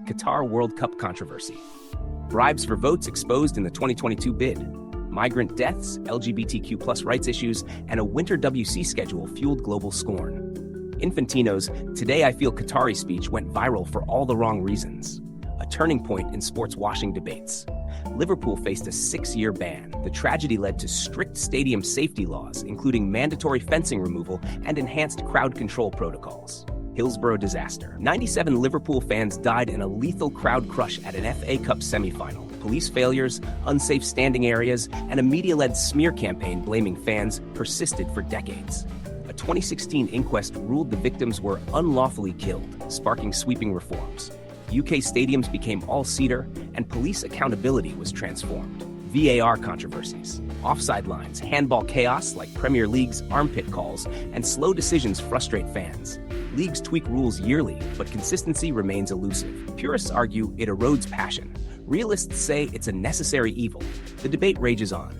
Qatar World Cup controversy. Bribes for votes exposed in the 2022 bid. Migrant deaths, LGBTQ+ rights issues, and a winter WC schedule fueled global scorn. Infantino's "Today I Feel Qatari" speech went viral for all the wrong reasons. A turning point in sports washing debates. Liverpool faced a 6-year ban. The tragedy led to strict stadium safety laws, including mandatory fencing removal and enhanced crowd control protocols. Hillsborough disaster. 97 Liverpool fans died in a lethal crowd crush at an FA Cup semi-final. Police failures, unsafe standing areas, and a media-led smear campaign blaming fans persisted for decades. A 2016 inquest ruled the victims were unlawfully killed, sparking sweeping reforms. UK stadiums became all-seater, and police accountability was transformed. VAR controversies. Offside lines, handball chaos like Premier League's armpit calls, and slow decisions frustrate fans. Leagues tweak rules yearly, but consistency remains elusive. Purists argue it erodes passion. Realists say it's a necessary evil. The debate rages on.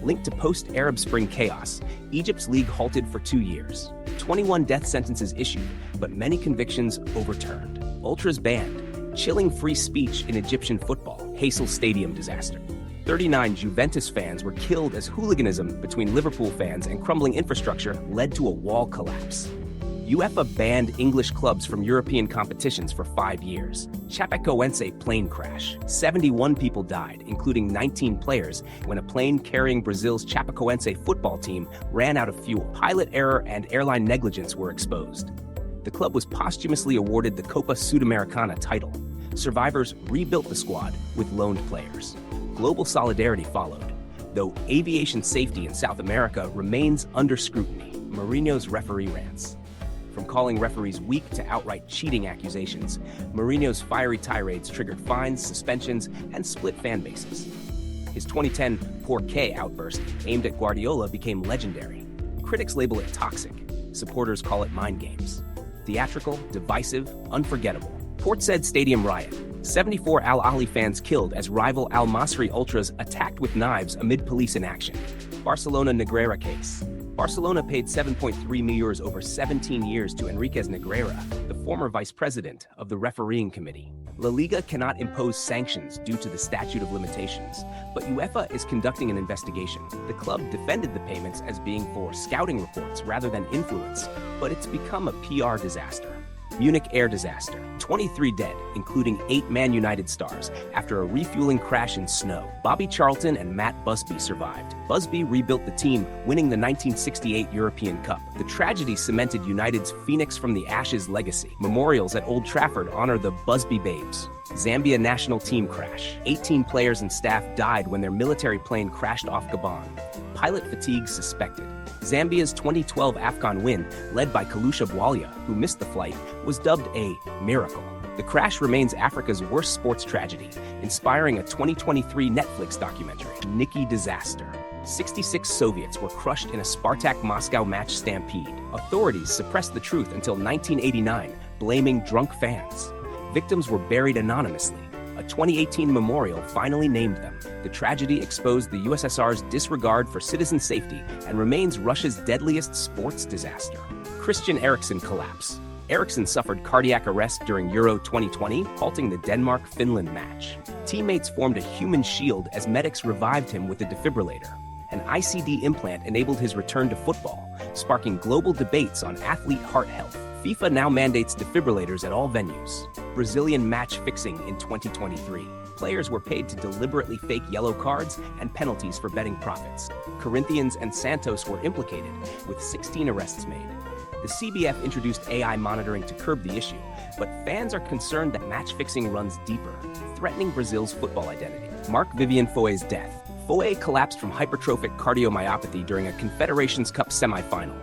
Linked to post-Arab Spring chaos, Egypt's league halted for 2 years. 21 death sentences issued, but many convictions overturned. Ultras banned. Chilling free speech in Egyptian football. Heysel Stadium disaster. 39 Juventus fans were killed as hooliganism between Liverpool fans and crumbling infrastructure led to a wall collapse. UEFA banned English clubs from European competitions for 5 years. Chapecoense plane crash. 71 people died, including 19 players, when a plane carrying Brazil's Chapecoense football team ran out of fuel. Pilot error and airline negligence were exposed. The club was posthumously awarded the Copa Sudamericana title. Survivors rebuilt the squad with loaned players. Global solidarity followed, though aviation safety in South America remains under scrutiny. Mourinho's referee rants. From calling referees weak to outright cheating accusations, Mourinho's fiery tirades triggered fines, suspensions, and split fan bases. His 2010 "Por qué" outburst aimed at Guardiola became legendary. Critics label it toxic. Supporters call it mind games. Theatrical, divisive, unforgettable. Port Said Stadium riot. 74 Al Ahly fans killed as rival Al Masry ultras attacked with knives amid police inaction. Barcelona Negreira case. Barcelona paid 7.3 million over 17 years to Enriquez Negreira, the former vice president of the refereeing committee. La Liga cannot impose sanctions due to the statute of limitations, but UEFA is conducting an investigation. The club defended the payments as being for scouting reports rather than influence, but it's become a PR disaster. Munich air disaster. 23 dead, including 8 Man United stars, after a refueling crash in snow. Bobby Charlton and Matt Busby survived. Busby rebuilt the team, winning the 1968 European Cup. The tragedy cemented United's Phoenix from the Ashes legacy. Memorials at Old Trafford honor the Busby Babes. Zambia national team crash. 18 players and staff died when their military plane crashed off Gabon. Pilot fatigue suspected. Zambia's 2012 AFCON win, led by Kalusha Bwalia, who missed the flight, was dubbed a miracle. The crash remains Africa's worst sports tragedy, inspiring a 2023 Netflix documentary, Nikki Disaster. 66 Soviets were crushed in a Spartak Moscow match stampede. Authorities suppressed the truth until 1989, blaming drunk fans. Victims were buried anonymously. A 2018 memorial finally named them. The tragedy exposed the USSR's disregard for citizen safety and remains Russia's deadliest sports disaster. Christian Eriksen collapse. Eriksen suffered cardiac arrest during Euro 2020, halting the Denmark-Finland match. Teammates formed a human shield as medics revived him with a defibrillator. An ICD implant enabled his return to football, sparking global debates on athlete heart health. FIFA now mandates defibrillators at all venues. Brazilian match fixing in 2023. Players were paid to deliberately fake yellow cards and penalties for betting profits. Corinthians and Santos were implicated, with 16 arrests made. The CBF introduced AI monitoring to curb the issue, but fans are concerned that match fixing runs deeper, threatening Brazil's football identity. Marc-Vivien Foé's death. Foé collapsed from hypertrophic cardiomyopathy during a Confederations Cup semi-final.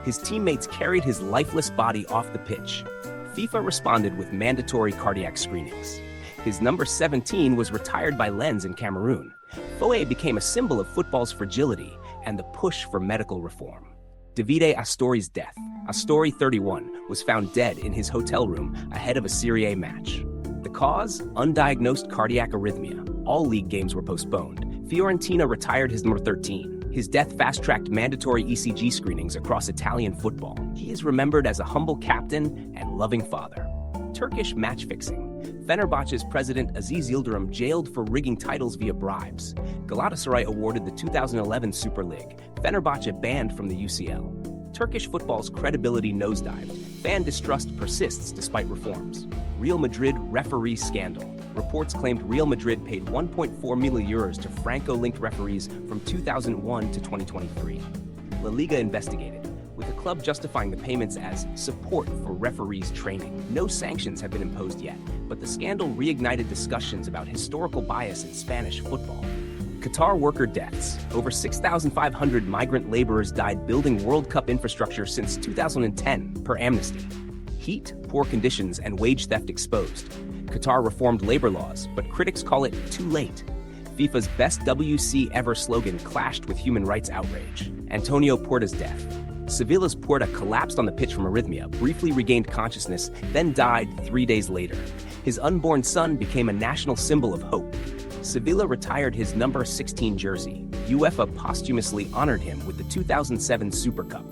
His teammates carried his lifeless body off the pitch. FIFA responded with mandatory cardiac screenings. His number 17 was retired by Lens in Cameroon. Foé became a symbol of football's fragility and the push for medical reform. Davide Astori's death. Astori, 31, was found dead in his hotel room ahead of a Serie A match. The cause? Undiagnosed cardiac arrhythmia. All league games were postponed. Fiorentina retired his number 13. His death fast-tracked mandatory ECG screenings across Italian football. He is remembered as a humble captain and loving father. Turkish match fixing. Fenerbahce's president Aziz Yildirim jailed for rigging titles via bribes. Galatasaray awarded the 2011 Super League. Fenerbahce banned from the UCL. Turkish football's credibility nosedived. Fan distrust persists despite reforms. Real Madrid referee scandal. Reports claimed Real Madrid paid 1.4 million euros to Franco-linked referees from 2001 to 2023. La Liga investigated, with the club justifying the payments as support for referees' training. No sanctions have been imposed yet, but the scandal reignited discussions about historical bias in Spanish football. Qatar worker deaths. Over 6,500 migrant laborers died building World Cup infrastructure since 2010, per Amnesty. Heat, poor conditions, and wage theft exposed. Qatar reformed labor laws, but critics call it too late. FIFA's Best WC Ever slogan clashed with human rights outrage. Antonio Puerta's death. Sevilla's Puerta collapsed on the pitch from arrhythmia, briefly regained consciousness, then died 3 days later. His unborn son became a national symbol of hope. Sevilla retired his number 16 jersey. UEFA posthumously honored him with the 2007 Super Cup.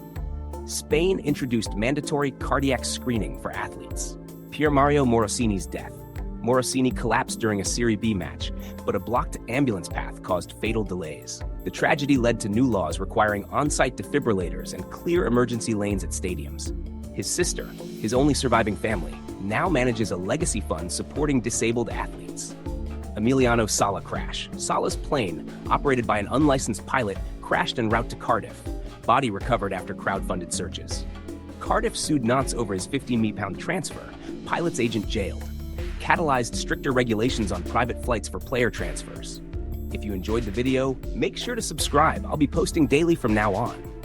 Spain introduced mandatory cardiac screening for athletes. Pier Mario Morosini's death. Morosini collapsed during a Serie B match, but a blocked ambulance path caused fatal delays. The tragedy led to new laws requiring on-site defibrillators and clear emergency lanes at stadiums. His sister, his only surviving family, now manages a legacy fund supporting disabled athletes. Emiliano Sala crash. Sala's plane, operated by an unlicensed pilot, crashed en route to Cardiff. Body recovered after crowd-funded searches. Cardiff sued Nantes over his £15 million transfer. Pilot's agent jailed. Catalyzed stricter regulations on private flights for player transfers. If you enjoyed the video, make sure to subscribe. I'll be posting daily from now on.